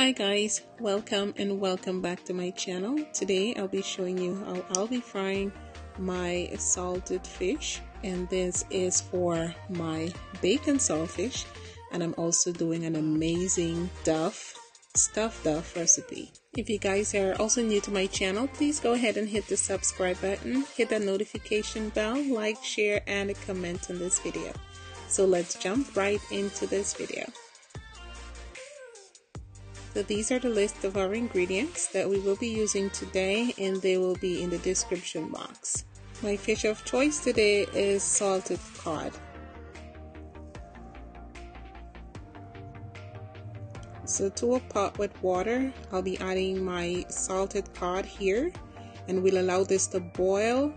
Hi guys, welcome and welcome back to my channel. Today I'll be showing you how I'll be frying my salted fish, and this is for my bacon saltfish, and I'm also doing an amazing Duff stuffed Duff recipe. If you guys are also new to my channel, please go ahead and hit the subscribe button, hit that notification bell, like, share, and a comment on this video. So let's jump right into this video. So these are the list of our ingredients that we will be using today, and they will be in the description box. My fish of choice today is salted cod. So to a pot with water, I'll be adding my salted cod here, and we'll allow this to boil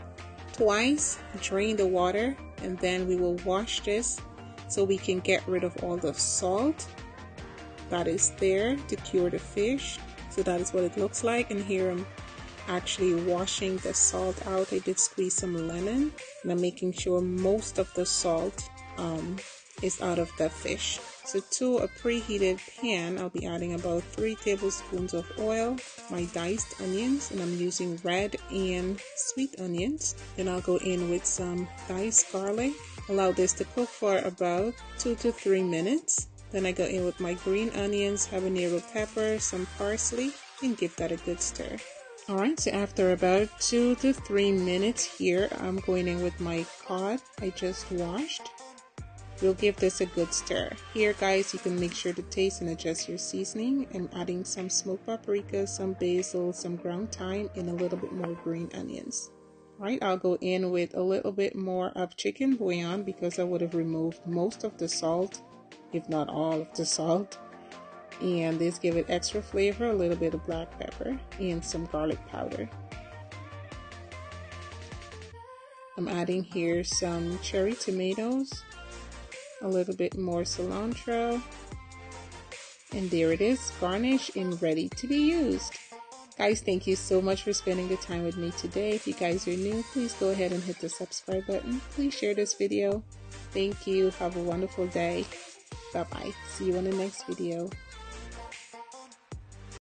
twice, drain the water, and then we will wash this so we can get rid of all the salt that is there to cure the fish. So that is what it looks like, and here I'm actually washing the salt out. I did squeeze some lemon, and I'm making sure most of the salt is out of the fish. So to a preheated pan, I'll be adding about 3 tablespoons of oil, my diced onions, and I'm using red and sweet onions. Then I'll go in with some diced garlic. Allow this to cook for about 2 to 3 minutes. Then I go in with my green onions, habanero pepper, some parsley, and give that a good stir. Alright, so after about 2 to 3 minutes here, I'm going in with my cod I just washed. We'll give this a good stir. Here guys, you can make sure to taste and adjust your seasoning. I'm adding some smoked paprika, some basil, some ground thyme, and a little bit more green onions. Alright, I'll go in with a little bit more of chicken bouillon because I would have removed most of the salt, if not all of the salt, and this give it extra flavor, a little bit of black pepper and some garlic powder. I'm adding here some cherry tomatoes, a little bit more cilantro, and there it is, garnished and ready to be used. Guys, thank you so much for spending the time with me today. If you guys are new, please go ahead and hit the subscribe button. Please share this video. Thank you. Have a wonderful day. Bye-bye. See you in the next video.